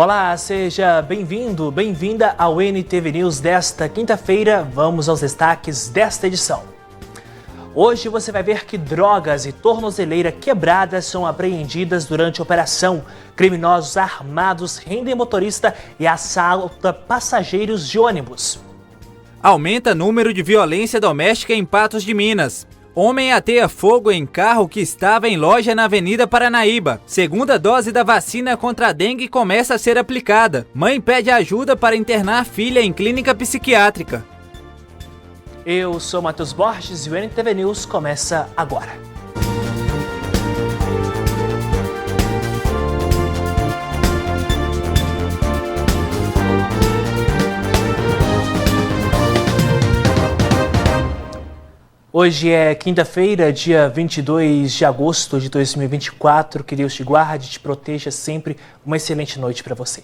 Olá, seja bem-vindo, bem-vinda ao NTV News desta quinta-feira. Vamos aos destaques desta edição. Hoje você vai ver que drogas e tornozeleira quebradas são apreendidas durante a operação. Criminosos armados rendem motorista e assaltam passageiros de ônibus. Aumenta número de violência doméstica em Patos de Minas. Homem ateia fogo em carro que estava em loja na Avenida Paranaíba. Segunda dose da vacina contra a dengue começa a ser aplicada. Mãe pede ajuda para internar filha em clínica psiquiátrica. Eu sou Matheus Borges e o NTV News começa agora. Hoje é quinta-feira, dia 22 de agosto de 2024. Que Deus te guarde e te proteja sempre. Uma excelente noite para você.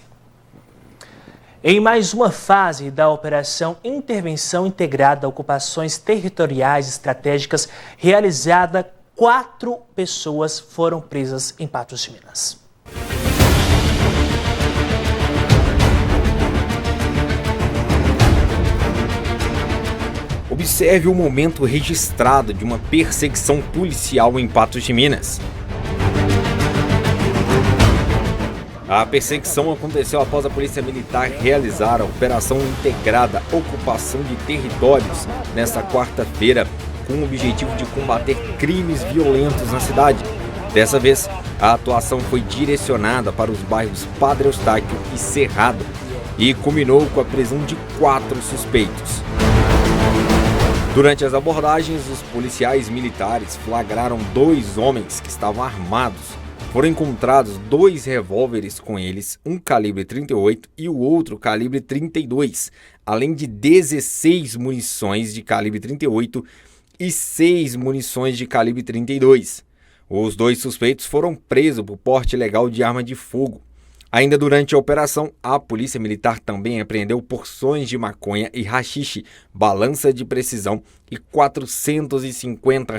Em mais uma fase da Operação Intervenção Integrada a Ocupações Territoriais Estratégicas realizada, 4 pessoas foram presas em Patos de Minas. Observe o momento registrado de uma perseguição policial em Patos de Minas. A perseguição aconteceu após a Polícia Militar realizar a Operação Integrada Ocupação de Territórios nesta quarta-feira, com o objetivo de combater crimes violentos na cidade. Dessa vez, a atuação foi direcionada para os bairros Padre Eustáquio e Cerrado e culminou com a prisão de 4 suspeitos. Durante as abordagens, os policiais militares flagraram 2 homens que estavam armados. Foram encontrados 2 revólveres com eles, um calibre 38 e o outro calibre 32, além de 16 munições de calibre 38 e 6 munições de calibre 32. Os 2 suspeitos foram presos por porte ilegal de arma de fogo. Ainda durante a operação, a Polícia Militar também apreendeu porções de maconha e haxixe, balança de precisão e R$ 450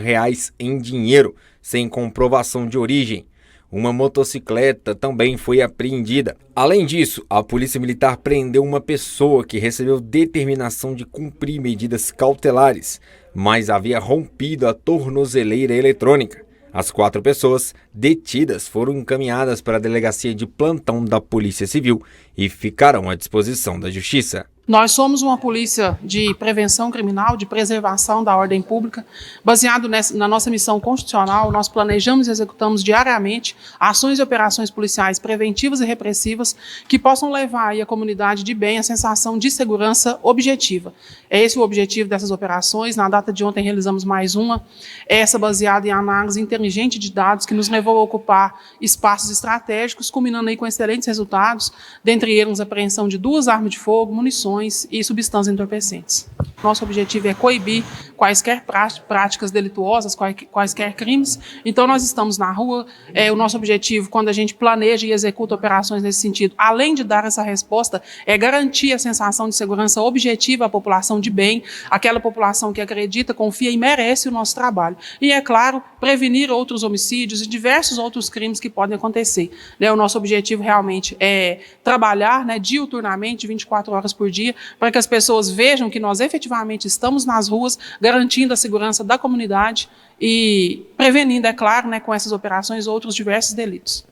em dinheiro, sem comprovação de origem. Uma motocicleta também foi apreendida. Além disso, a Polícia Militar prendeu uma pessoa que recebeu determinação de cumprir medidas cautelares, mas havia rompido a tornozeleira eletrônica. As 4 pessoas detidas foram encaminhadas para a delegacia de plantão da Polícia Civil e ficarão à disposição da Justiça. Nós somos uma polícia de prevenção criminal, de preservação da ordem pública. Baseado na nossa missão constitucional, nós planejamos e executamos diariamente ações e operações policiais preventivas e repressivas que possam levar aí a comunidade de bem à sensação de segurança objetiva. É esse o objetivo dessas operações. Na data de ontem realizamos mais uma, essa baseada em análise inteligente de dados que nos levou a ocupar espaços estratégicos, culminando aí com excelentes resultados, dentre eles a apreensão de 2 armas de fogo, munições e substâncias entorpecentes. Nosso objetivo é coibir quaisquer práticas delituosas, quaisquer crimes. Então, nós estamos na rua. O nosso objetivo, quando a gente planeja e executa operações nesse sentido, além de dar essa resposta, é garantir a sensação de segurança objetiva à população de bem, aquela população que acredita, confia e merece o nosso trabalho. E, é claro, prevenir outros homicídios e diversos outros crimes que podem acontecer. O nosso objetivo realmente é trabalhar diuturnamente, 24 horas por dia, para que as pessoas vejam que nós efetivamente estamos nas ruas, garantindo a segurança da comunidade e prevenindo, é claro, com essas operações outros diversos delitos.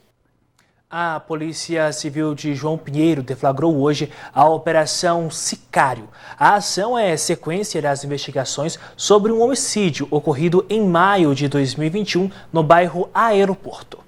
A Polícia Civil de João Pinheiro deflagrou hoje a Operação Sicário. A ação é sequência das investigações sobre um homicídio ocorrido em maio de 2021 no bairro Aeroporto.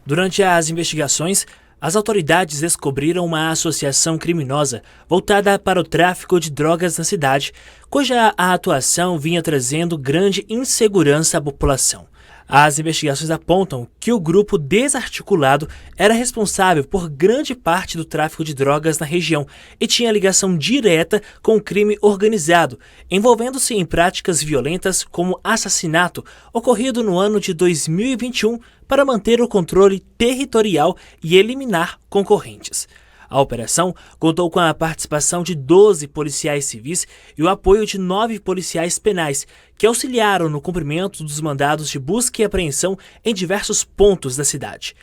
Durante as investigações, as autoridades descobriram uma associação criminosa voltada para o tráfico de drogas na cidade, cuja atuação vinha trazendo grande insegurança à população. As investigações apontam que o grupo desarticulado era responsável por grande parte do tráfico de drogas na região e tinha ligação direta com o crime organizado, envolvendo-se em práticas violentas como assassinato ocorrido no ano de 2021 para manter o controle territorial e eliminar concorrentes. A operação contou com a participação de 12 policiais civis e o apoio de 9 policiais penais, que auxiliaram no cumprimento dos mandados de busca e apreensão em diversos pontos da cidade.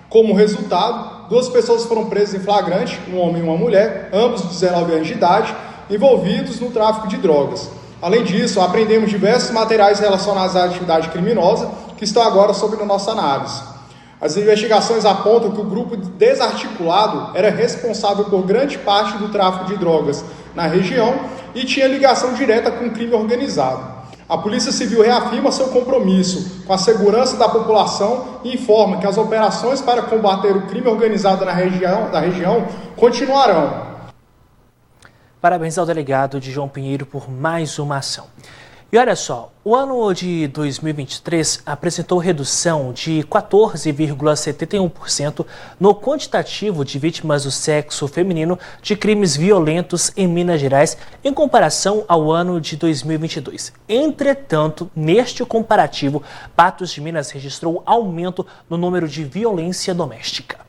Como resultado, 2 pessoas foram presas em flagrante, um homem e uma mulher, ambos de 19 anos de idade, envolvidos no tráfico de drogas. Além disso, apreendemos diversos materiais relacionados à atividade criminosa que estão agora sob nossa análise. As investigações apontam que o grupo desarticulado era responsável por grande parte do tráfico de drogas na região e tinha ligação direta com o crime organizado. A Polícia Civil reafirma seu compromisso com a segurança da população e informa que as operações para combater o crime organizado na região continuarão. Parabéns ao delegado de João Pinheiro por mais uma ação. E olha só, o ano de 2023 apresentou redução de 14,71% no quantitativo de vítimas do sexo feminino de crimes violentos em Minas Gerais, em comparação ao ano de 2022. Entretanto, neste comparativo, Patos de Minas registrou aumento no número de violência doméstica.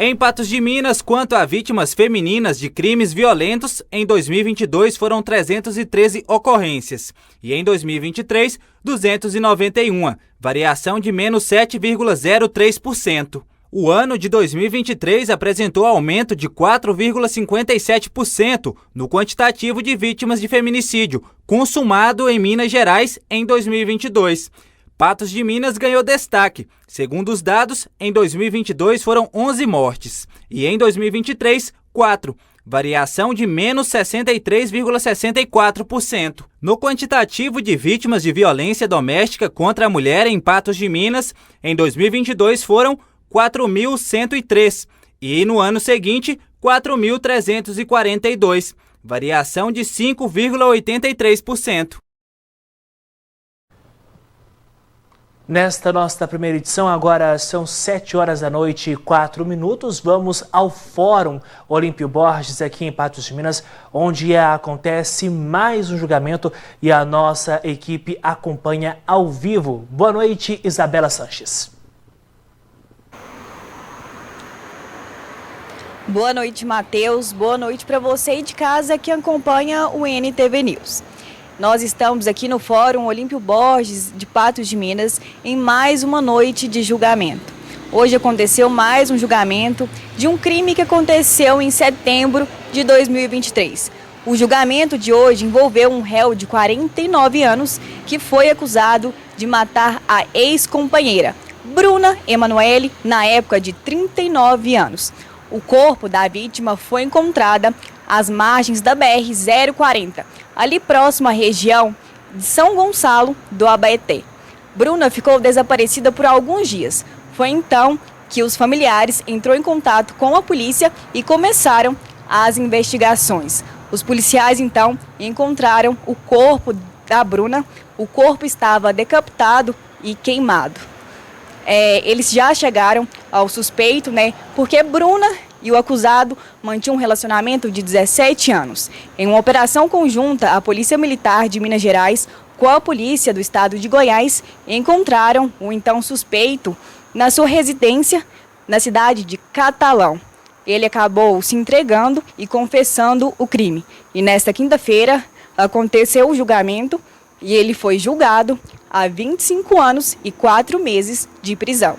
Em Patos de Minas, quanto a vítimas femininas de crimes violentos, em 2022 foram 313 ocorrências e em 2023, 291, variação de menos 7,03%. O ano de 2023 apresentou aumento de 4,57% no quantitativo de vítimas de feminicídio consumado em Minas Gerais em 2022. Patos de Minas ganhou destaque. Segundo os dados, em 2022 foram 11 mortes e em 2023, 4, variação de menos 63,64%. No quantitativo de vítimas de violência doméstica contra a mulher em Patos de Minas, em 2022 foram 4.103 e no ano seguinte, 4.342, variação de 5,83%. Nesta nossa primeira edição, agora são 7h04. Vamos ao Fórum Olímpio Borges, aqui em Patos de Minas, onde acontece mais um julgamento e a nossa equipe acompanha ao vivo. Boa noite, Isabela Sanches. Boa noite, Matheus. Boa noite para você aí de casa que acompanha o NTV News. Nós estamos aqui no Fórum Olímpio Borges de Patos de Minas em mais uma noite de julgamento. Hoje aconteceu mais um julgamento de um crime que aconteceu em setembro de 2023. O julgamento de hoje envolveu um réu de 49 anos que foi acusado de matar a ex-companheira, Bruna Emanuele, na época de 39 anos. O corpo da vítima foi encontrado às margens da BR-040, ali próximo à região de São Gonçalo do Abaeté. Bruna ficou desaparecida por alguns dias. Foi então que os familiares entrou em contato com a polícia e começaram as investigações. Os policiais então encontraram o corpo da Bruna. O corpo estava decapitado e queimado. Eles já chegaram ao suspeito, porque Bruna e o acusado mantinham um relacionamento de 17 anos. Em uma operação conjunta, a Polícia Militar de Minas Gerais com a Polícia do Estado de Goiás encontraram o então suspeito na sua residência na cidade de Catalão. Ele acabou se entregando e confessando o crime. E nesta quinta-feira aconteceu o julgamento e ele foi julgado a 25 anos e 4 meses de prisão.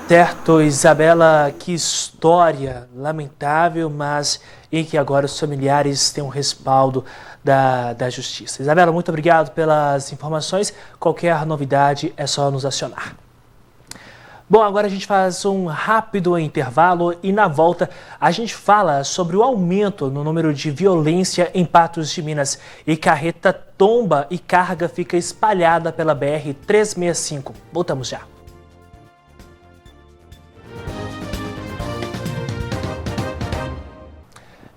Certo, Isabela, que história lamentável, mas em que agora os familiares têm um respaldo da justiça. Isabela, muito obrigado pelas informações. Qualquer novidade é só nos acionar. Bom, agora a gente faz um rápido intervalo e na volta a gente fala sobre o aumento no número de violência em Patos de Minas. E carreta tomba e carga fica espalhada pela BR-365. Voltamos já.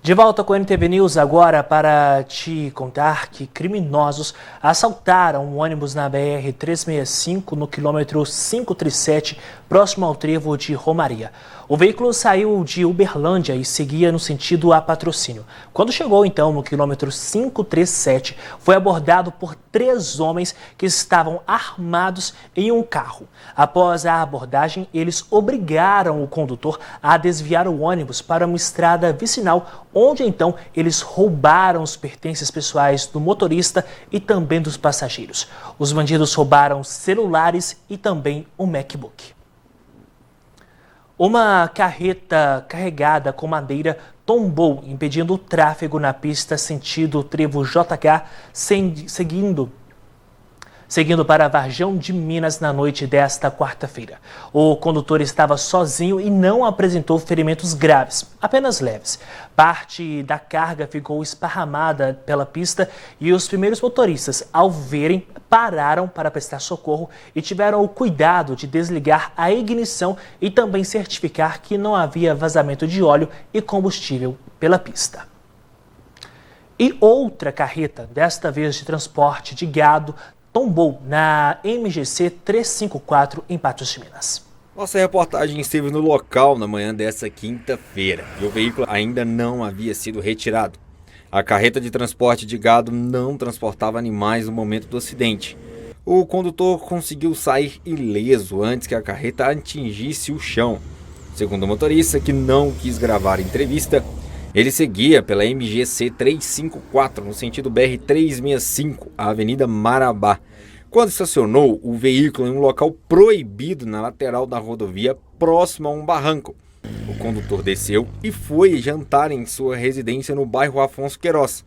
De volta com o NTV News agora para te contar que criminosos assaltaram um ônibus na BR-365 no quilômetro 537, próximo ao trevo de Romaria. O veículo saiu de Uberlândia e seguia no sentido a Patrocínio. Quando chegou, então, no quilômetro 537, foi abordado por 3 homens que estavam armados em um carro. Após a abordagem, eles obrigaram o condutor a desviar o ônibus para uma estrada vicinal, onde, então, eles roubaram os pertences pessoais do motorista e também dos passageiros. Os bandidos roubaram celulares e também um MacBook. Uma carreta carregada com madeira tombou, impedindo o tráfego na pista sentido Trevo JK, seguindo para Varjão de Minas na noite desta quarta-feira. O condutor estava sozinho e não apresentou ferimentos graves, apenas leves. Parte da carga ficou esparramada pela pista e os primeiros motoristas, ao verem, pararam para prestar socorro e tiveram o cuidado de desligar a ignição e também certificar que não havia vazamento de óleo e combustível pela pista. E outra carreta, desta vez de transporte de gado, tombou na MGC 354 em Patos de Minas. Nossa reportagem esteve no local na manhã dessa quinta-feira e o veículo ainda não havia sido retirado. A carreta de transporte de gado não transportava animais no momento do acidente. O condutor conseguiu sair ileso antes que a carreta atingisse o chão. Segundo o motorista, que não quis gravar a entrevista, ele seguia pela MGC 354 no sentido BR-365, a Avenida Marabá, quando estacionou o veículo em um local proibido na lateral da rodovia, próximo a um barranco. O condutor desceu e foi jantar em sua residência no bairro Afonso Queiroz.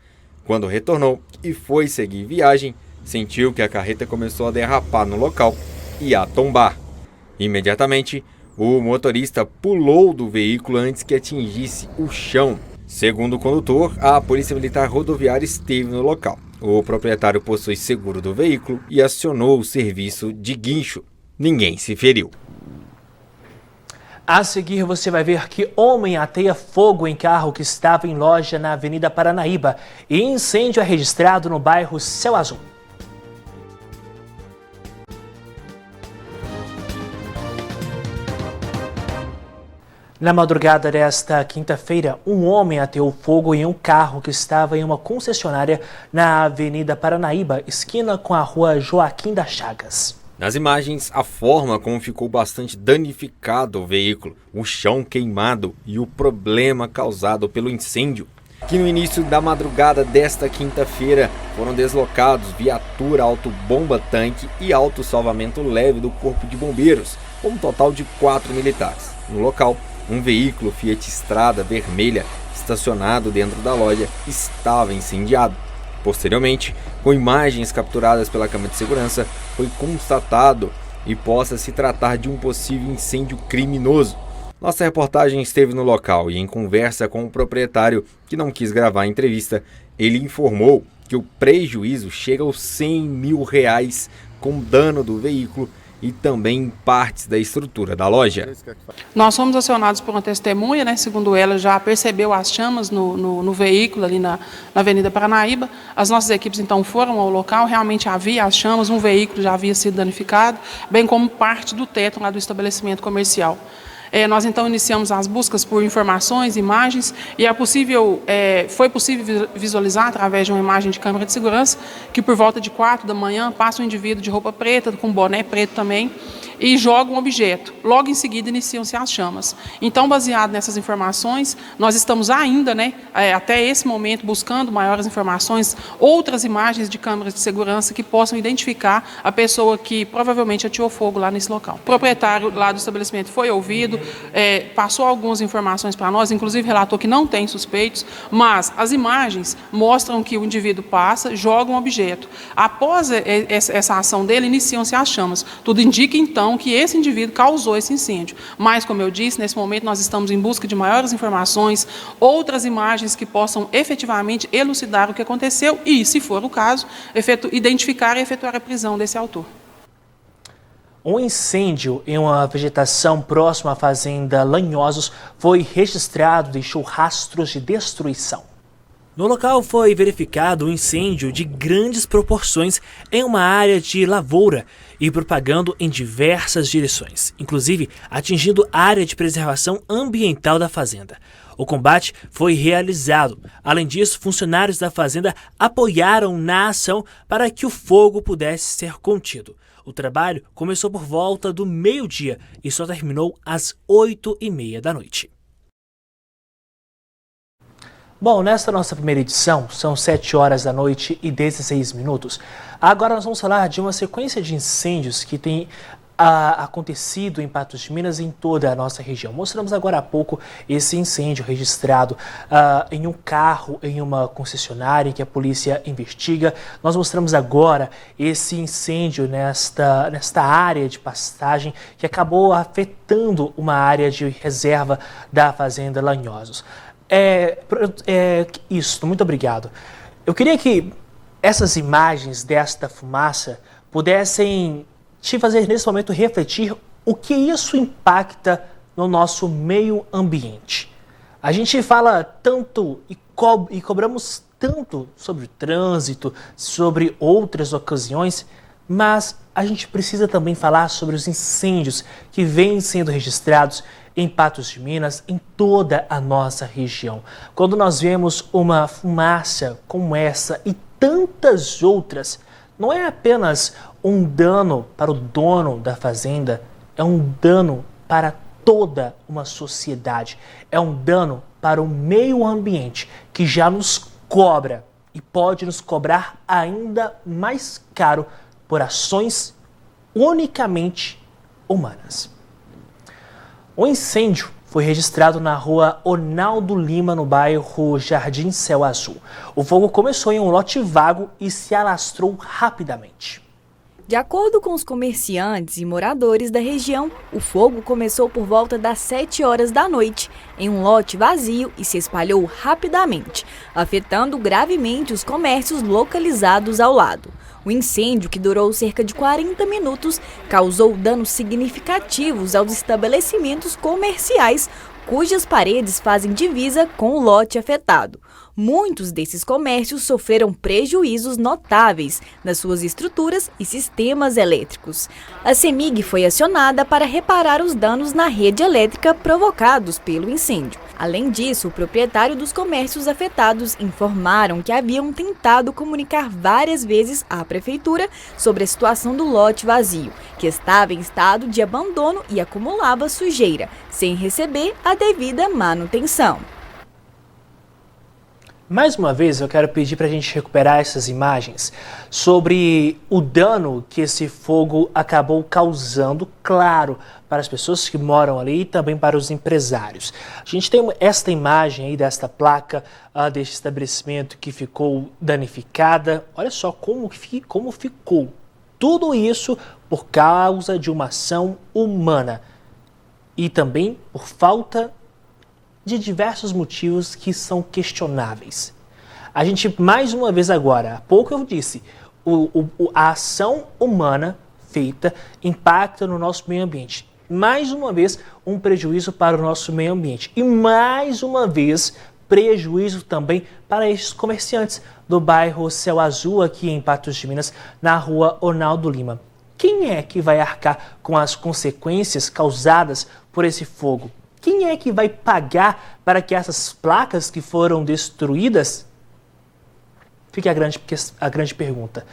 Quando retornou e foi seguir viagem, sentiu que a carreta começou a derrapar no local e a tombar. Imediatamente, o motorista pulou do veículo antes que atingisse o chão. Segundo o condutor, a Polícia Militar Rodoviária esteve no local. O proprietário possui seguro do veículo e acionou o serviço de guincho. Ninguém se feriu. A seguir, você vai ver que homem ateia fogo em carro que estava em loja na Avenida Paranaíba e incêndio é registrado no bairro Céu Azul. Na madrugada desta quinta-feira, um homem ateou fogo em um carro que estava em uma concessionária na Avenida Paranaíba, esquina com a rua Joaquim das Chagas. Nas imagens, a forma como ficou bastante danificado o veículo, o chão queimado e o problema causado pelo incêndio. Que no início da madrugada desta quinta-feira foram deslocados viatura auto-bomba-tanque e auto-salvamento leve do Corpo de Bombeiros, com um total de 4 militares. No local, um veículo Fiat Strada vermelha, estacionado dentro da loja, estava incendiado. Posteriormente, com imagens capturadas pela câmera de segurança, foi constatado e possa se tratar de um possível incêndio criminoso. Nossa reportagem esteve no local e, em conversa com o proprietário, que não quis gravar a entrevista, ele informou que o prejuízo chega aos R$100 mil com dano do veículo e também partes da estrutura da loja. Nós fomos acionados por uma testemunha, segundo ela, já percebeu as chamas no veículo ali na Avenida Paranaíba. As nossas equipes, então, foram ao local, realmente havia as chamas, um veículo já havia sido danificado, bem como parte do teto lá do estabelecimento comercial. Nós, então, iniciamos as buscas por informações, imagens, e foi possível visualizar, através de uma imagem de câmera de segurança, que por volta de 4 da manhã passa um indivíduo de roupa preta, com boné preto também, e joga um objeto. Logo em seguida, iniciam-se as chamas. Então, baseado nessas informações, nós estamos ainda, até esse momento, buscando maiores informações, outras imagens de câmeras de segurança que possam identificar a pessoa que provavelmente ateou fogo lá nesse local. O proprietário lá do estabelecimento foi ouvido, passou algumas informações para nós, inclusive relatou que não tem suspeitos, mas as imagens mostram que o indivíduo passa, joga um objeto. Após essa ação dele, iniciam-se as chamas. Tudo indica, então, que esse indivíduo causou esse incêndio. Mas, como eu disse, nesse momento nós estamos em busca de maiores informações, outras imagens que possam efetivamente elucidar o que aconteceu e, se for o caso, identificar e efetuar a prisão desse autor. Um incêndio em uma vegetação próxima à fazenda Lanhosos foi registrado e deixou rastros de destruição. No local foi verificado um incêndio de grandes proporções em uma área de lavoura e propagando em diversas direções, inclusive atingindo a área de preservação ambiental da fazenda. O combate foi realizado. Além disso, funcionários da fazenda apoiaram na ação para que o fogo pudesse ser contido. O trabalho começou por volta do meio-dia e só terminou às 8h30 da noite. Bom, nesta nossa primeira edição, são 7 horas da noite e 16 minutos. Agora nós vamos falar de uma sequência de incêndios que tem acontecido em Patos de Minas e em toda a nossa região. Mostramos agora há pouco esse incêndio registrado em um carro, em uma concessionária em que a polícia investiga. Nós mostramos agora esse incêndio nesta área de pastagem que acabou afetando uma área de reserva da Fazenda Lanhosos. Isso, muito obrigado. Eu queria que essas imagens desta fumaça pudessem te fazer nesse momento refletir o que isso impacta no nosso meio ambiente. A gente fala tanto e cobramos tanto sobre o trânsito, sobre outras ocasiões, mas a gente precisa também falar sobre os incêndios que vêm sendo registrados em Patos de Minas, em toda a nossa região. Quando nós vemos uma fumaça como essa e tantas outras, não é apenas um dano para o dono da fazenda, é um dano para toda uma sociedade, é um dano para o meio ambiente que já nos cobra e pode nos cobrar ainda mais caro por ações unicamente humanas. O incêndio foi registrado na rua Onaldo Lima, no bairro Jardim Céu Azul. O fogo começou em um lote vago e se alastrou rapidamente. De acordo com os comerciantes e moradores da região, o fogo começou por volta das 7 horas da noite, em um lote vazio e se espalhou rapidamente, afetando gravemente os comércios localizados ao lado. O incêndio, que durou cerca de 40 minutos, causou danos significativos aos estabelecimentos comerciais, cujas paredes fazem divisa com o lote afetado. Muitos desses comércios sofreram prejuízos notáveis nas suas estruturas e sistemas elétricos. A CEMIG foi acionada para reparar os danos na rede elétrica provocados pelo incêndio. Além disso, o proprietário dos comércios afetados informaram que haviam tentado comunicar várias vezes à prefeitura sobre a situação do lote vazio, que estava em estado de abandono e acumulava sujeira, sem receber a devida manutenção. Mais uma vez, eu quero pedir para a gente recuperar essas imagens sobre o dano que esse fogo acabou causando, claro, para as pessoas que moram ali e também para os empresários. A gente tem esta imagem aí desta placa deste estabelecimento que ficou danificada. Olha só como ficou. Tudo isso por causa de uma ação humana e também por falta de diversos motivos que são questionáveis. A gente, mais uma vez agora, há pouco eu disse, a ação humana feita impacta no nosso meio ambiente. Mais uma vez, um prejuízo para o nosso meio ambiente. E mais uma vez, prejuízo também para estes comerciantes do bairro Céu Azul, aqui em Patos de Minas, na rua Onaldo Lima. Quem é que vai arcar com as consequências causadas por esse fogo? Quem é que vai pagar para que essas placas que foram destruídas? Fica a grande pergunta.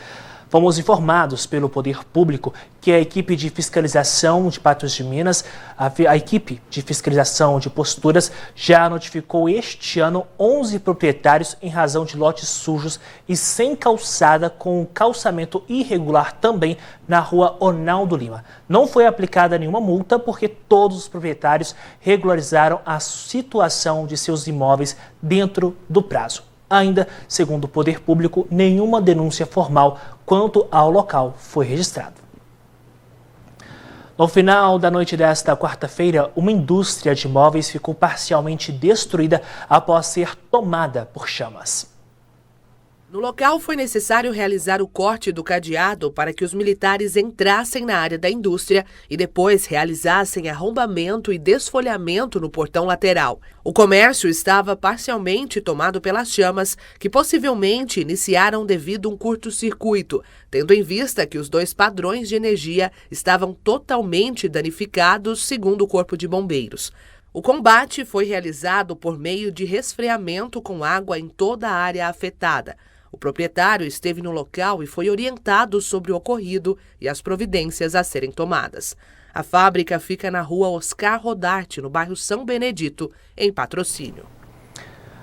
Fomos informados pelo Poder Público que a equipe de fiscalização de Patos de Minas, a equipe de fiscalização de posturas, já notificou este ano 11 proprietários em razão de lotes sujos e sem calçada, com calçamento irregular também na rua Onaldo Lima. Não foi aplicada nenhuma multa porque todos os proprietários regularizaram a situação de seus imóveis dentro do prazo. Ainda, segundo o Poder Público, nenhuma denúncia formal quanto ao local foi registrada. No final da noite desta quarta-feira, uma indústria de móveis ficou parcialmente destruída após ser tomada por chamas. No local, foi necessário realizar o corte do cadeado para que os militares entrassem na área da indústria e depois realizassem arrombamento e desfolhamento no portão lateral. O comércio estava parcialmente tomado pelas chamas, que possivelmente iniciaram devido a um curto-circuito, tendo em vista que os 2 padrões de energia estavam totalmente danificados, segundo o Corpo de Bombeiros. O combate foi realizado por meio de resfriamento com água em toda a área afetada. O proprietário esteve no local e foi orientado sobre o ocorrido e as providências a serem tomadas. A fábrica fica na rua Oscar Rodarte, no bairro São Benedito, em Patrocínio.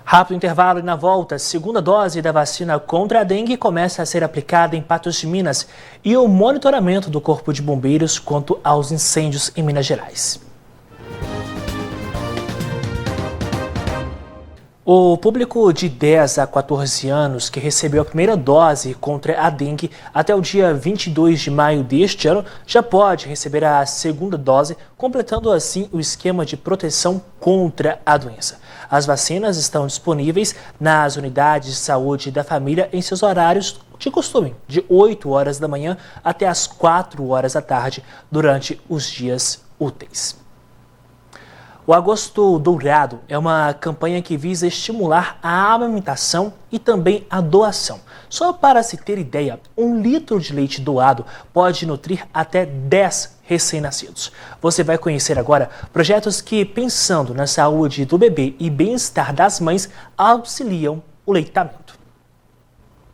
Rápido intervalo e na volta, segunda dose da vacina contra a dengue começa a ser aplicada em Patos de Minas e o monitoramento do Corpo de Bombeiros quanto aos incêndios em Minas Gerais. O público de 10 a 14 anos que recebeu a primeira dose contra a dengue até o dia 22 de maio deste ano já pode receber a segunda dose, completando assim o esquema de proteção contra a doença. As vacinas estão disponíveis nas unidades de saúde da família em seus horários de costume, de 8 horas da manhã até as 4 horas da tarde, durante os dias úteis. O Agosto Dourado é uma campanha que visa estimular a amamentação e também a doação. Só para se ter ideia, 1 litro de leite doado pode nutrir até 10 recém-nascidos. Você vai conhecer agora projetos que, pensando na saúde do bebê e bem-estar das mães, auxiliam o leitamento.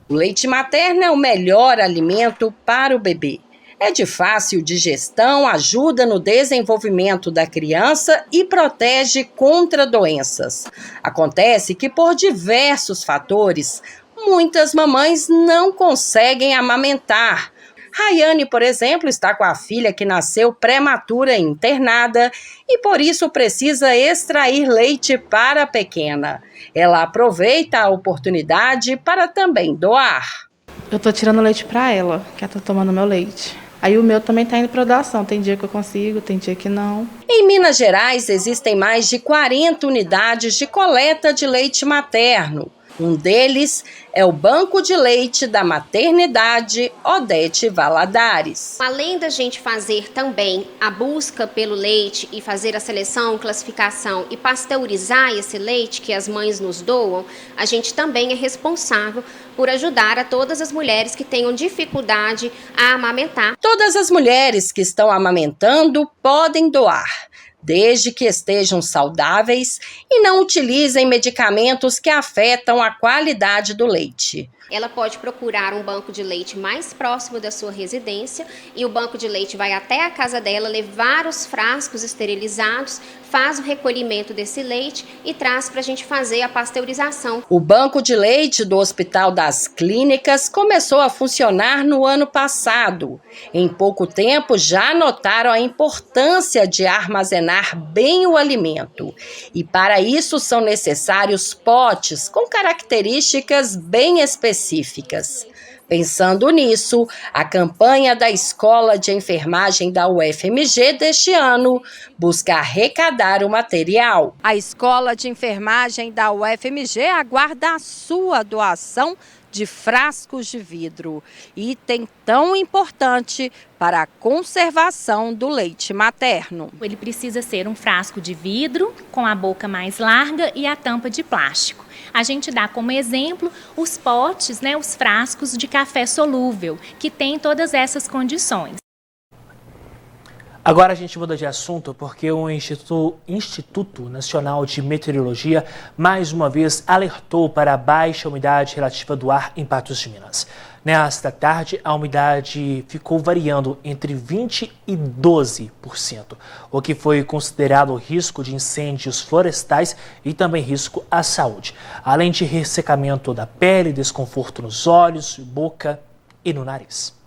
O leite materno é o melhor alimento para o bebê. É de fácil digestão, ajuda no desenvolvimento da criança e protege contra doenças. Acontece que, por diversos fatores, muitas mamães não conseguem amamentar. Rayane, por exemplo, está com a filha que nasceu prematura e internada e por isso precisa extrair leite para a pequena. Ela aproveita a oportunidade para também doar. Eu estou tirando leite para ela, que ela está tomando meu leite. Aí o meu também está indo para doação. Tem dia que eu consigo, tem dia que não. Em Minas Gerais, existem mais de 40 unidades de coleta de leite materno. Um deles é o Banco de Leite da Maternidade Odete Valadares. Além da gente fazer também a busca pelo leite e fazer a seleção, classificação e pasteurizar esse leite que as mães nos doam, a gente também é responsável por ajudar a todas as mulheres que tenham dificuldade a amamentar. Todas as mulheres que estão amamentando podem doar, desde que estejam saudáveis e não utilizem medicamentos que afetam a qualidade do leite. Ela pode procurar um banco de leite mais próximo da sua residência e o banco de leite vai até a casa dela levar os frascos esterilizados, faz o recolhimento desse leite e traz para a gente fazer a pasteurização. O banco de leite do Hospital das Clínicas começou a funcionar no ano passado. Em pouco tempo já notaram a importância de armazenar bem o alimento. E para isso são necessários potes com características bem específicas. Pensando nisso, a campanha da Escola de Enfermagem da UFMG deste ano busca arrecadar o material. A Escola de Enfermagem da UFMG aguarda a sua doação de frascos de vidro, item tão importante para a conservação do leite materno. Ele precisa ser um frasco de vidro com a boca mais larga e a tampa de plástico. A gente dá como exemplo os potes, os frascos de café solúvel, que tem todas essas condições. Agora a gente muda de assunto porque o Instituto Nacional de Meteorologia mais uma vez alertou para a baixa umidade relativa do ar em Patos de Minas. Nesta tarde, a umidade ficou variando entre 20% e 12%, o que foi considerado risco de incêndios florestais e também risco à saúde, além de ressecamento da pele, desconforto nos olhos, boca e no nariz.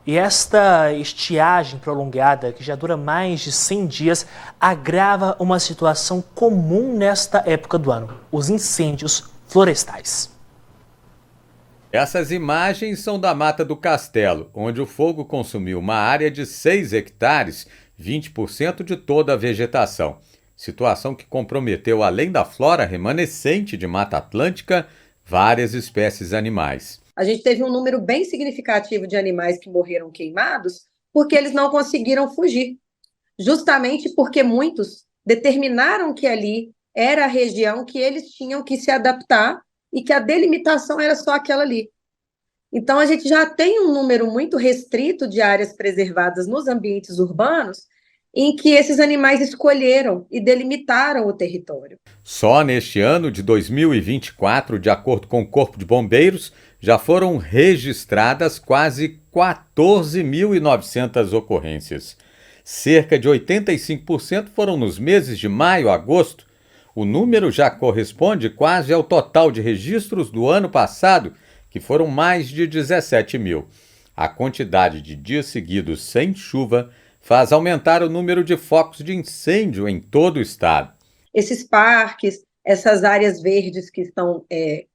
E esta estiagem prolongada, que já dura mais de 100 dias, agrava uma situação comum nesta época do ano: os incêndios florestais. Essas imagens são da Mata do Castelo, onde o fogo consumiu uma área de 6 hectares, 20% de toda a vegetação. Situação que comprometeu, além da flora remanescente de Mata Atlântica, várias espécies animais. A gente teve um número bem significativo de animais que morreram queimados porque eles não conseguiram fugir. Justamente porque muitos determinaram que ali era a região que eles tinham que se adaptar e que a delimitação era só aquela ali. Então, a gente já tem um número muito restrito de áreas preservadas nos ambientes urbanos em que esses animais escolheram e delimitaram o território. Só neste ano de 2024, de acordo com o Corpo de Bombeiros, já foram registradas quase 14.900 ocorrências. Cerca de 85% foram nos meses de maio a agosto. O número já corresponde quase ao total de registros do ano passado, que foram mais de 17 mil. A quantidade de dias seguidos sem chuva faz aumentar o número de focos de incêndio em todo o estado. Esses parques, essas áreas verdes que estão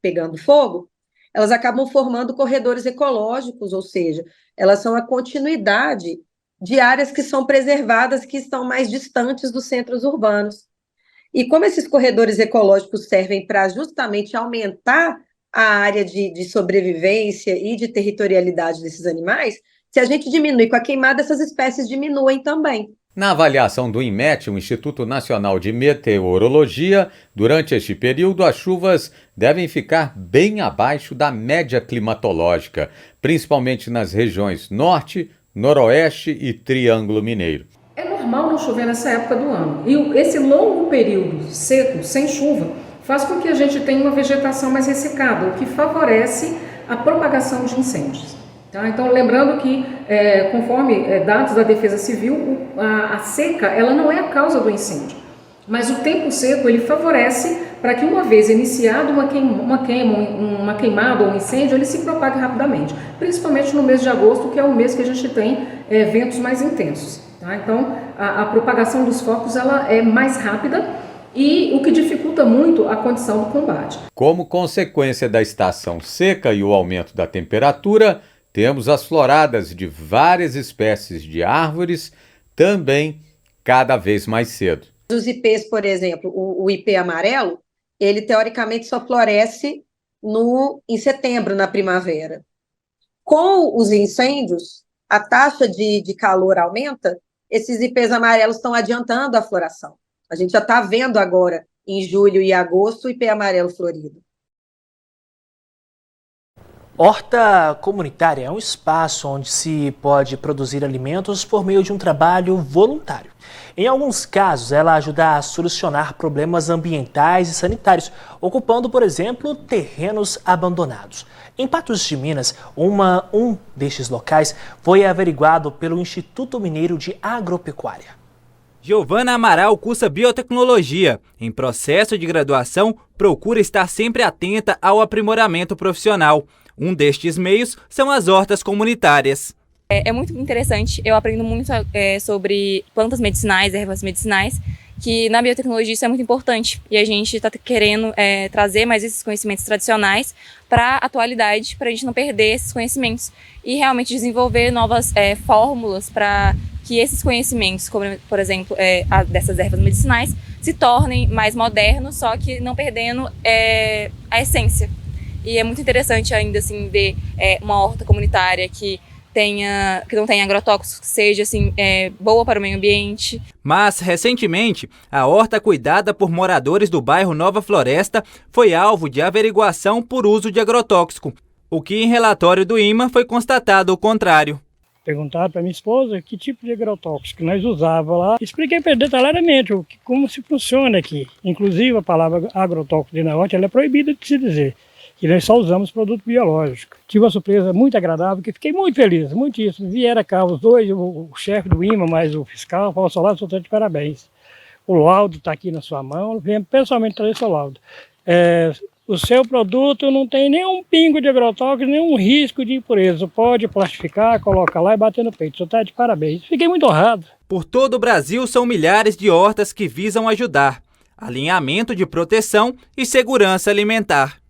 pegando fogo, elas acabam formando corredores ecológicos, ou seja, elas são a continuidade de áreas que são preservadas, que estão mais distantes dos centros urbanos. E como esses corredores ecológicos servem para justamente aumentar a área de sobrevivência e de territorialidade desses animais, se a gente diminui com a queimada, essas espécies diminuem também. Na avaliação do INMET, o Instituto Nacional de Meteorologia, durante este período, as chuvas devem ficar bem abaixo da média climatológica, principalmente nas regiões Norte, Noroeste e Triângulo Mineiro. É normal não chover nessa época do ano. E esse longo período seco, sem chuva, faz com que a gente tenha uma vegetação mais ressecada, o que favorece a propagação de incêndios. Tá? Então, lembrando que, conforme dados da Defesa Civil, a seca ela não é a causa do incêndio, mas o tempo seco ele favorece para que, uma vez iniciado uma queimada ou um incêndio, ele se propague rapidamente, principalmente no mês de agosto, que é o mês que a gente tem ventos mais intensos. Tá? Então, a propagação dos focos ela é mais rápida, e o que dificulta muito a condição do combate. Como consequência da estação seca e o aumento da temperatura, temos as floradas de várias espécies de árvores também cada vez mais cedo. Os ipês, por exemplo, o ipê amarelo, ele teoricamente só floresce em setembro, na primavera. Com os incêndios, a taxa de calor aumenta, esses ipês amarelos estão adiantando a floração. A gente já está vendo agora, em julho e agosto, o ipê amarelo florido. Horta comunitária é um espaço onde se pode produzir alimentos por meio de um trabalho voluntário. Em alguns casos, ela ajuda a solucionar problemas ambientais e sanitários, ocupando, por exemplo, terrenos abandonados. Em Patos de Minas, um destes locais foi averiguado pelo Instituto Mineiro de Agropecuária. Giovana Amaral cursa biotecnologia. Em processo de graduação, procura estar sempre atenta ao aprimoramento profissional. Um destes meios são as hortas comunitárias. É muito interessante, eu aprendo muito sobre plantas medicinais, ervas medicinais, que na biotecnologia isso é muito importante. E a gente está querendo trazer mais esses conhecimentos tradicionais para a atualidade, para a gente não perder esses conhecimentos. E realmente desenvolver novas fórmulas para que esses conhecimentos, como por exemplo dessas ervas medicinais, se tornem mais modernos, só que não perdendo a essência. E é muito interessante ainda assim ver uma horta comunitária que não tenha agrotóxicos, que seja assim, boa para o meio ambiente. Mas, recentemente, a horta cuidada por moradores do bairro Nova Floresta foi alvo de averiguação por uso de agrotóxico, o que em relatório do INMA foi constatado o contrário. Perguntaram para minha esposa que tipo de agrotóxico nós usávamos lá. Expliquei para ele detalhadamente como se funciona aqui. Inclusive, a palavra agrotóxico de na horta ela é proibida de se dizer. Que nós só usamos produto biológico. Tive uma surpresa muito agradável, que fiquei muito feliz, muitíssimo. Vieram cá os dois, o chefe do INMA, mais o fiscal, falou: Solado, só estou de parabéns. O laudo está aqui na sua mão, venho pessoalmente trazer seu laudo. O seu produto não tem nenhum pingo de agrotóxico, nenhum risco de impureza. Pode plastificar, coloca lá e bater no peito. Só está de parabéns. Fiquei muito honrado. Por todo o Brasil são milhares de hortas que visam ajudar. Alinhamento de proteção e segurança alimentar.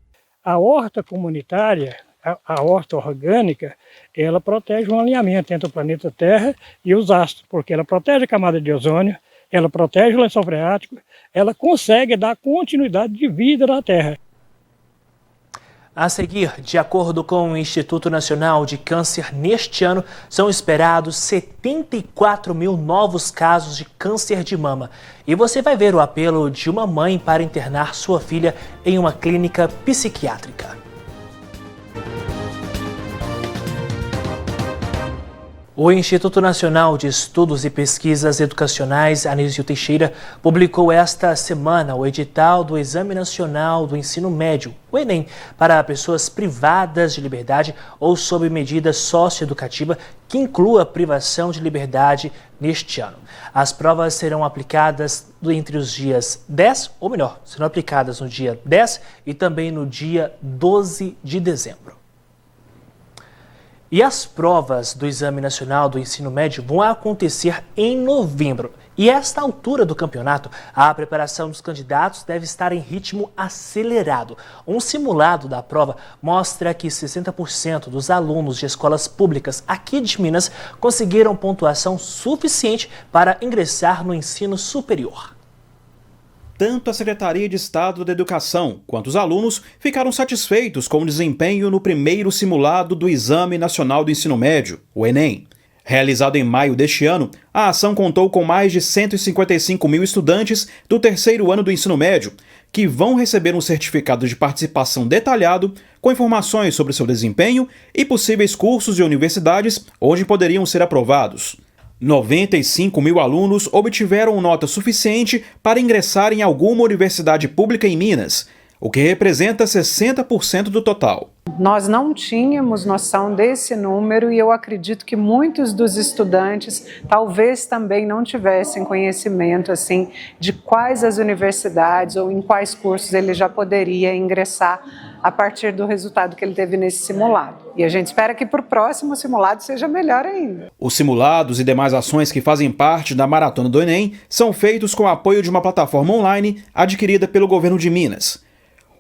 A horta comunitária, a horta orgânica, ela protege um alinhamento entre o planeta Terra e os astros, porque ela protege a camada de ozônio, ela protege o lençol freático, ela consegue dar continuidade de vida na Terra. A seguir, de acordo com o Instituto Nacional de Câncer, neste ano são esperados 74 mil novos casos de câncer de mama. E você vai ver o apelo de uma mãe para internar sua filha em uma clínica psiquiátrica. O Instituto Nacional de Estudos e Pesquisas Educacionais, Anísio Teixeira, publicou esta semana o edital do Exame Nacional do Ensino Médio, o Enem, para pessoas privadas de liberdade ou sob medida socioeducativa que inclua privação de liberdade neste ano. As provas serão aplicadas entre os dias 10, ou melhor, serão aplicadas no dia 10 e também no dia 12 de dezembro. E as provas do Exame Nacional do Ensino Médio vão acontecer em novembro. E a esta altura do campeonato, a preparação dos candidatos deve estar em ritmo acelerado. Um simulado da prova mostra que 60% dos alunos de escolas públicas aqui de Minas conseguiram pontuação suficiente para ingressar no ensino superior. Tanto a Secretaria de Estado da Educação quanto os alunos ficaram satisfeitos com o desempenho no primeiro simulado do Exame Nacional do Ensino Médio, o Enem. Realizado em maio deste ano, a ação contou com mais de 155 mil estudantes do terceiro ano do ensino médio, que vão receber um certificado de participação detalhado com informações sobre seu desempenho e possíveis cursos e universidades onde poderiam ser aprovados. 95 mil alunos obtiveram nota suficiente para ingressar em alguma universidade pública em Minas, o que representa 60% do total. Nós não tínhamos noção desse número e eu acredito que muitos dos estudantes talvez também não tivessem conhecimento assim de quais as universidades ou em quais cursos ele já poderia ingressar a partir do resultado que ele teve nesse simulado. E a gente espera que para o próximo simulado seja melhor ainda. Os simulados e demais ações que fazem parte da Maratona do Enem são feitos com o apoio de uma plataforma online adquirida pelo governo de Minas.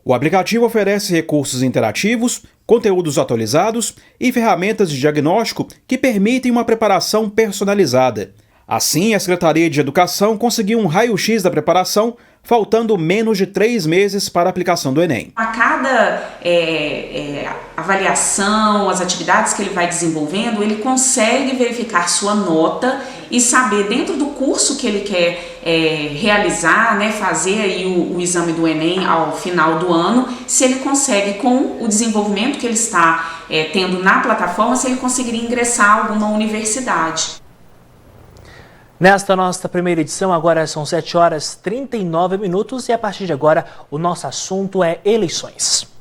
O aplicativo oferece recursos interativos, conteúdos atualizados e ferramentas de diagnóstico que permitem uma preparação personalizada. Assim, a Secretaria de Educação conseguiu um raio-x da preparação, faltando menos de 3 meses para a aplicação do Enem. A cada avaliação, as atividades que ele vai desenvolvendo, ele consegue verificar sua nota e saber, dentro do curso que ele quer realizar, né, fazer aí o exame do Enem ao final do ano, se ele consegue, com o desenvolvimento que ele está tendo na plataforma, se ele conseguiria ingressar a alguma universidade. Nesta nossa primeira edição, agora são 7h39 e a partir de agora o nosso assunto é eleições. –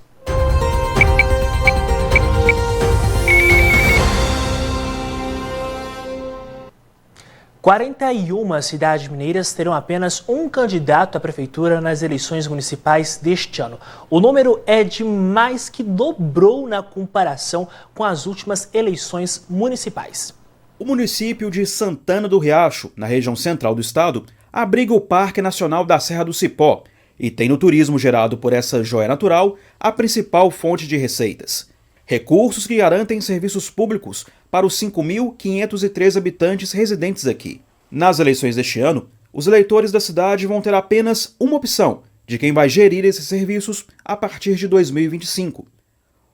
41 cidades mineiras terão apenas um candidato à prefeitura nas eleições municipais deste ano. O número é de mais que dobrou na comparação com as últimas eleições municipais. O município de Santana do Riacho, na região central do estado, abriga o Parque Nacional da Serra do Cipó e tem no turismo gerado por essa joia natural a principal fonte de receitas. Recursos que garantem serviços públicos para os 5.503 habitantes residentes aqui. Nas eleições deste ano, os eleitores da cidade vão ter apenas uma opção de quem vai gerir esses serviços a partir de 2025.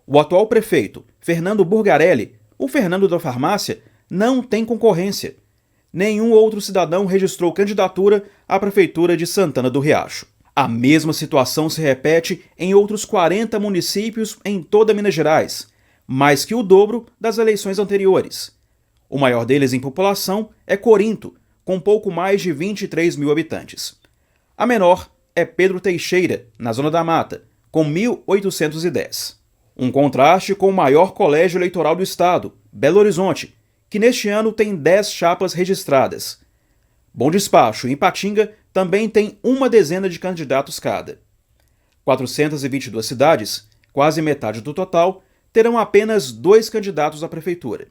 O atual prefeito, Fernando Burgarelli, o Fernando da Farmácia, não tem concorrência. Nenhum outro cidadão registrou candidatura à Prefeitura de Santana do Riacho. A mesma situação se repete em outros 40 municípios em toda Minas Gerais, mais que o dobro das eleições anteriores. O maior deles em população é Corinto, com pouco mais de 23 mil habitantes. A menor é Pedro Teixeira, na Zona da Mata, com 1.810. Um contraste com o maior colégio eleitoral do estado, Belo Horizonte, que neste ano tem 10 chapas registradas. Bom Despacho e Ipatinga também tem uma dezena de candidatos cada. 422 cidades, quase metade do total, terão apenas 2 candidatos à prefeitura.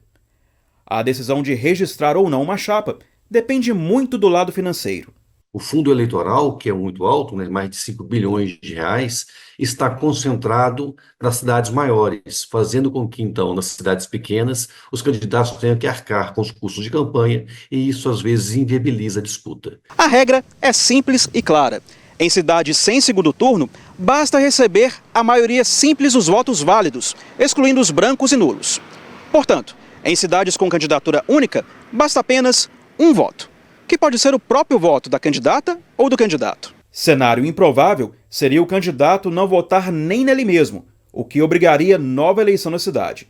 A decisão de registrar ou não uma chapa depende muito do lado financeiro. O fundo eleitoral, que é muito alto, né, mais de 5 bilhões de reais, está concentrado nas cidades maiores, fazendo com que, então, nas cidades pequenas, os candidatos tenham que arcar com os custos de campanha e isso, às vezes, inviabiliza a disputa. A regra é simples e clara. Em cidades sem segundo turno, basta receber a maioria simples dos votos válidos, excluindo os brancos e nulos. Portanto, em cidades com candidatura única, basta apenas um voto, que pode ser o próprio voto da candidata ou do candidato. Cenário improvável seria o candidato não votar nem nele mesmo, o que obrigaria nova eleição na cidade.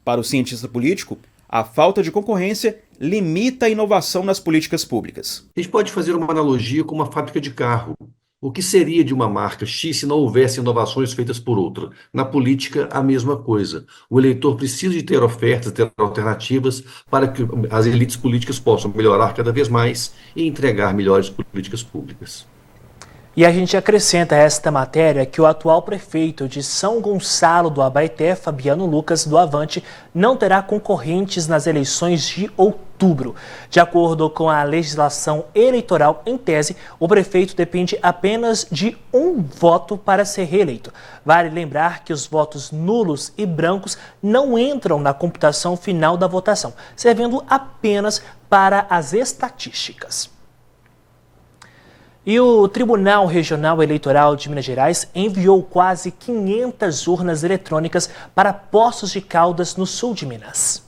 Para o cientista político, a falta de concorrência limita a inovação nas políticas públicas. A gente pode fazer uma analogia com uma fábrica de carro. O que seria de uma marca X se não houvesse inovações feitas por outra? Na política, a mesma coisa. O eleitor precisa de ter ofertas, ter alternativas para que as elites políticas possam melhorar cada vez mais e entregar melhores políticas públicas. E a gente acrescenta a esta matéria que o atual prefeito de São Gonçalo do Abaeté, Fabiano Lucas do Avante, não terá concorrentes nas eleições de outubro. De acordo com a legislação eleitoral, em tese, o prefeito depende apenas de um voto para ser reeleito. Vale lembrar que os votos nulos e brancos não entram na computação final da votação, servindo apenas para as estatísticas. E o Tribunal Regional Eleitoral de Minas Gerais enviou quase 500 urnas eletrônicas para Poços de Caldas, no sul de Minas.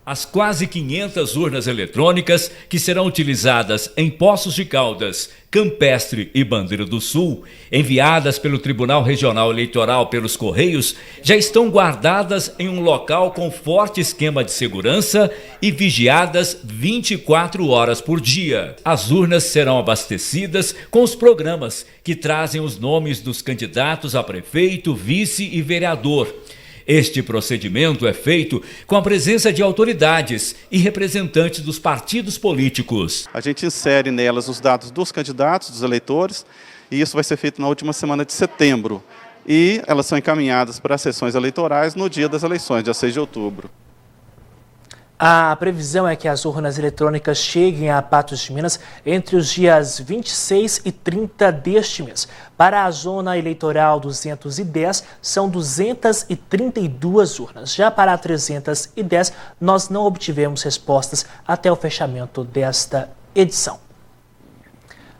As quase 500 urnas eletrônicas que serão utilizadas em Poços de Caldas, Campestre e Bandeira do Sul, enviadas pelo Tribunal Regional Eleitoral pelos Correios, já estão guardadas em um local com forte esquema de segurança e vigiadas 24 horas por dia. As urnas serão abastecidas com os programas que trazem os nomes dos candidatos a prefeito, vice e vereador. Este procedimento é feito com a presença de autoridades e representantes dos partidos políticos. A gente insere nelas os dados dos candidatos, dos eleitores, e isso vai ser feito na última semana de setembro. E elas são encaminhadas para as sessões eleitorais no dia das eleições, dia 6 de outubro. A previsão é que as urnas eletrônicas cheguem a Patos de Minas entre os dias 26 e 30 deste mês. Para a zona eleitoral 210, são 232 urnas. Já para a 310, nós não obtivemos respostas até o fechamento desta edição.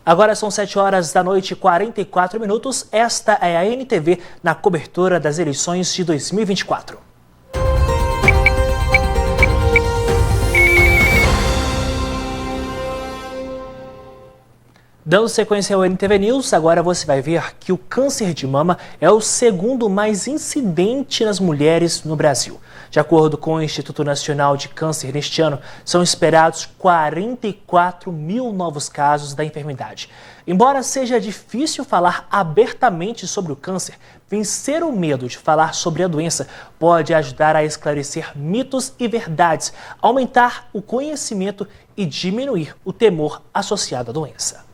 Agora são 7 horas da noite e 44 minutos. Esta é a NTV na cobertura das eleições de 2024. Dando sequência ao NTV News, agora você vai ver que o câncer de mama é o segundo mais incidente nas mulheres no Brasil. De acordo com o Instituto Nacional de Câncer, neste ano, são esperados 44 mil novos casos da enfermidade. Embora seja difícil falar abertamente sobre o câncer, vencer o medo de falar sobre a doença pode ajudar a esclarecer mitos e verdades, aumentar o conhecimento e diminuir o temor associado à doença.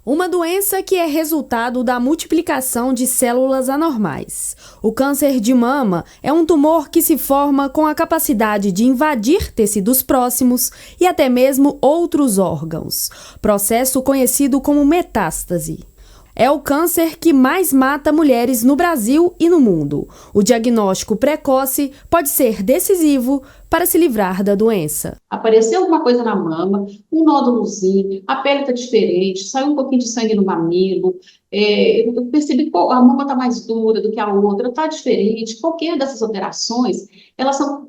Uma doença que é resultado da multiplicação de células anormais. O câncer de mama é um tumor que se forma com a capacidade de invadir tecidos próximos e até mesmo outros órgãos, processo conhecido como metástase. É o câncer que mais mata mulheres no Brasil e no mundo. O diagnóstico precoce pode ser decisivo para se livrar da doença. Apareceu alguma coisa na mama, um nódulozinho, a pele está diferente, saiu um pouquinho de sangue no mamilo, eu percebi que a mama está mais dura do que a outra, está diferente. Qualquer dessas alterações,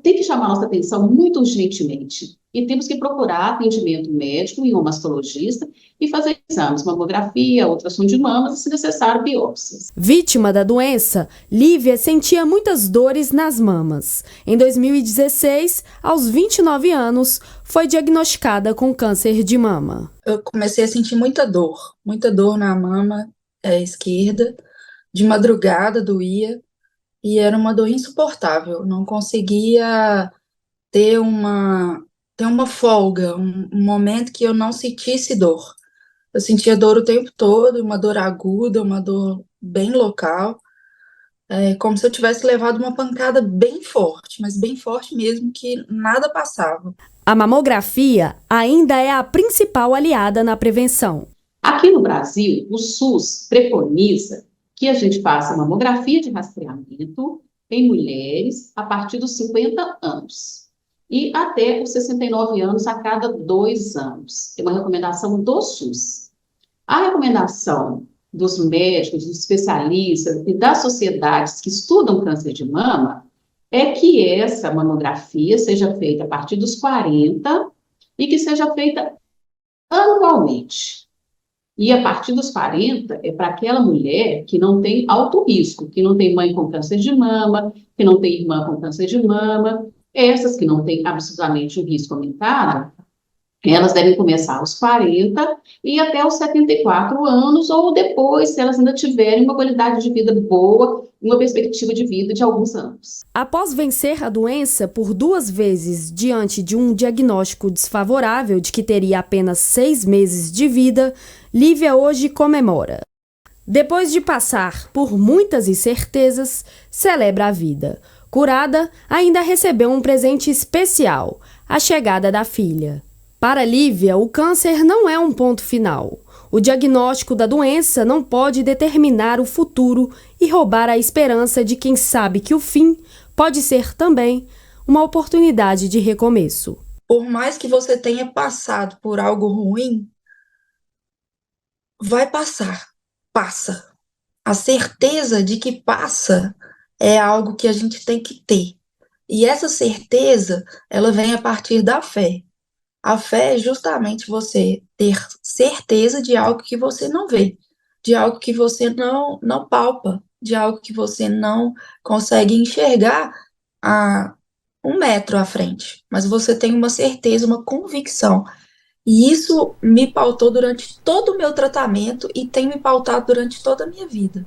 tem que chamar a nossa atenção muito urgentemente. E temos que procurar atendimento médico em um mastologista e fazer exames, mamografia, ultrassom de mamas e, se necessário, biópsias. Vítima da doença, Lívia sentia muitas dores nas mamas. Em 2016, aos 29 anos, foi diagnosticada com câncer de mama. Eu comecei a sentir muita dor na mama esquerda, de madrugada doía, e era uma dor insuportável, não conseguia ter uma folga, um momento que eu não sentisse dor. Eu sentia dor o tempo todo, uma dor aguda, uma dor bem local, como se eu tivesse levado uma pancada bem forte, mas bem forte mesmo, que nada passava. A mamografia ainda é a principal aliada na prevenção. Aqui no Brasil, o SUS preconiza que a gente faça mamografia de rastreamento em mulheres a partir dos 50 anos. E até os 69 anos a cada 2 anos. É uma recomendação do SUS. A recomendação dos médicos, dos especialistas e das sociedades que estudam câncer de mama é que essa mamografia seja feita a partir dos 40 e que seja feita anualmente. E a partir dos 40 é para aquela mulher que não tem alto risco, que não tem mãe com câncer de mama, que não tem irmã com câncer de mama. Essas que não têm absolutamente o risco aumentado, elas devem começar aos 40 e até os 74 anos, ou depois, se elas ainda tiverem uma qualidade de vida boa, uma perspectiva de vida de alguns anos. Após vencer a doença por 2 vezes diante de um diagnóstico desfavorável de que teria apenas 6 meses de vida, Lívia hoje comemora. Depois de passar por muitas incertezas, celebra a vida. Curada, ainda recebeu um presente especial, a chegada da filha. Para Lívia, o câncer não é um ponto final. O diagnóstico da doença não pode determinar o futuro e roubar a esperança de quem sabe que o fim pode ser também uma oportunidade de recomeço. Por mais que você tenha passado por algo ruim, vai passar, passa. A certeza de que passa é algo que a gente tem que ter. E essa certeza, ela vem a partir da fé. A fé é justamente você ter certeza de algo que você não vê, de algo que você não palpa, de algo que você não consegue enxergar a 1 metro à frente. Mas você tem uma certeza, uma convicção. E isso me pautou durante todo o meu tratamento e tem me pautado durante toda a minha vida.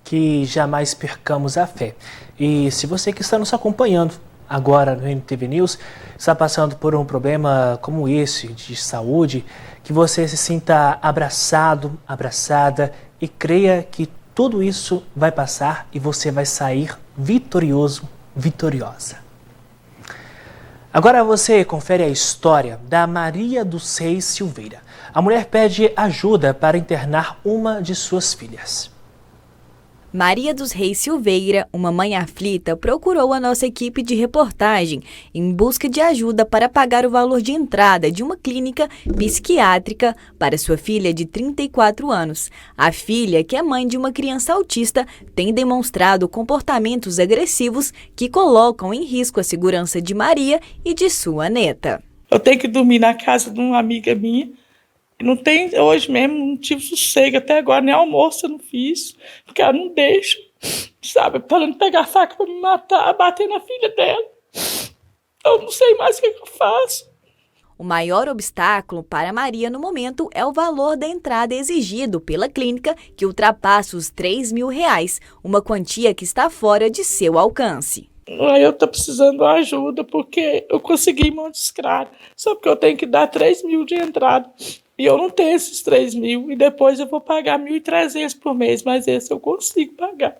Que jamais percamos a fé. E se você que está nos acompanhando agora no NTV News está passando por um problema como esse de saúde, que você se sinta abraçado, abraçada e creia que tudo isso vai passar e você vai sair vitorioso, vitoriosa. Agora você confere a história da Maria dos Reis Silveira. A mulher pede ajuda para internar uma de suas filhas. Maria dos Reis Silveira, uma mãe aflita, procurou a nossa equipe de reportagem em busca de ajuda para pagar o valor de entrada de uma clínica psiquiátrica para sua filha de 34 anos. A filha, que é mãe de uma criança autista, tem demonstrado comportamentos agressivos que colocam em risco a segurança de Maria e de sua neta. Eu tenho que dormir na casa de uma amiga minha. Não tem, hoje mesmo, não tive sossego até agora, nem almoço eu não fiz, porque ela não deixa, sabe, falando pegar a faca para me matar, bater na filha dela. Eu não sei mais o que eu faço. O maior obstáculo para Maria no momento é o valor da entrada exigido pela clínica, que ultrapassa os R$3.000, uma quantia que está fora de seu alcance. Eu estou precisando de ajuda, porque eu consegui Montes Claros, só porque eu tenho que dar R$3.000 de entrada. E eu não tenho esses 3.000 e depois eu vou pagar 1.300 por mês, mas esse eu consigo pagar.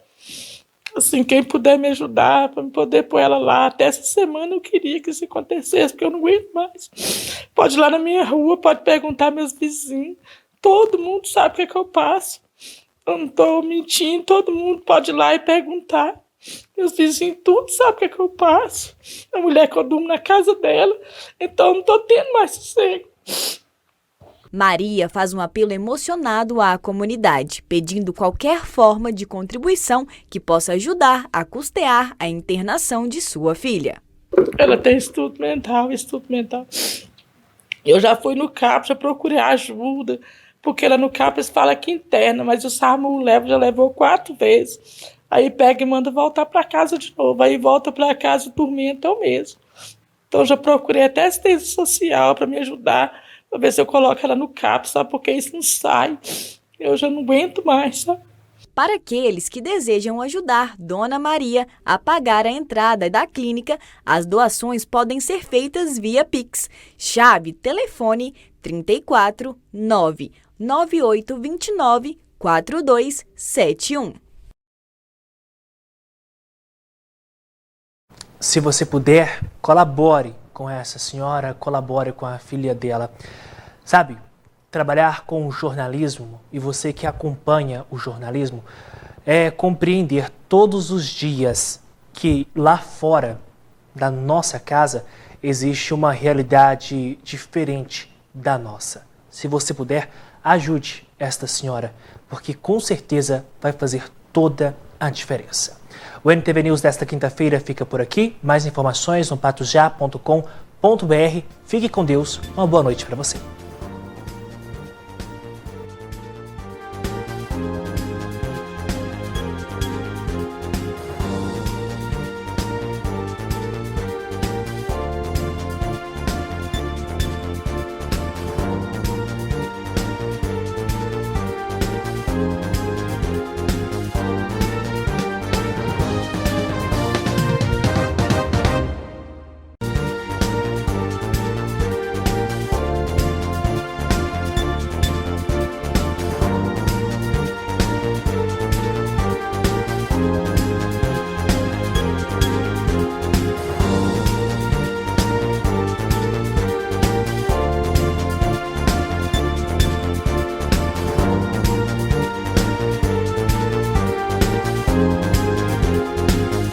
Assim, quem puder me ajudar para eu poder pôr ela lá, até essa semana eu queria que isso acontecesse, porque eu não aguento mais. Pode ir lá na minha rua, pode perguntar meus vizinhos, todo mundo sabe o que eu passo. Eu não estou mentindo, todo mundo pode ir lá e perguntar. Meus vizinhos tudo sabem o que eu passo. A mulher que eu durmo na casa dela, então eu não estou tendo mais sossego. Maria faz um apelo emocionado à comunidade, pedindo qualquer forma de contribuição que possa ajudar a custear a internação de sua filha. Ela tem estudo mental. Eu já fui no CAPS, já procurei ajuda, porque lá no CAPS fala que interna, mas o SAMU já levou 4 vezes. Aí pega e manda voltar para casa de novo, aí volta para casa dormir até o mesmo. Então já procurei até assistência social para me ajudar, para ver se eu coloco ela no CAPS, sabe? Porque isso não sai. Eu já não aguento mais, sabe? Para aqueles que desejam ajudar Dona Maria a pagar a entrada da clínica, as doações podem ser feitas via Pix. Chave telefone 34 99829 4271. Se você puder, colabore com essa senhora, colabore com a filha dela. Sabe, trabalhar com o jornalismo, e você que acompanha o jornalismo, é compreender todos os dias que lá fora da nossa casa existe uma realidade diferente da nossa. Se você puder, ajude esta senhora, porque com certeza vai fazer toda a diferença. O NTV News desta quinta-feira fica por aqui. Mais informações no patosjá.com.br. Fique com Deus. Uma boa noite para você.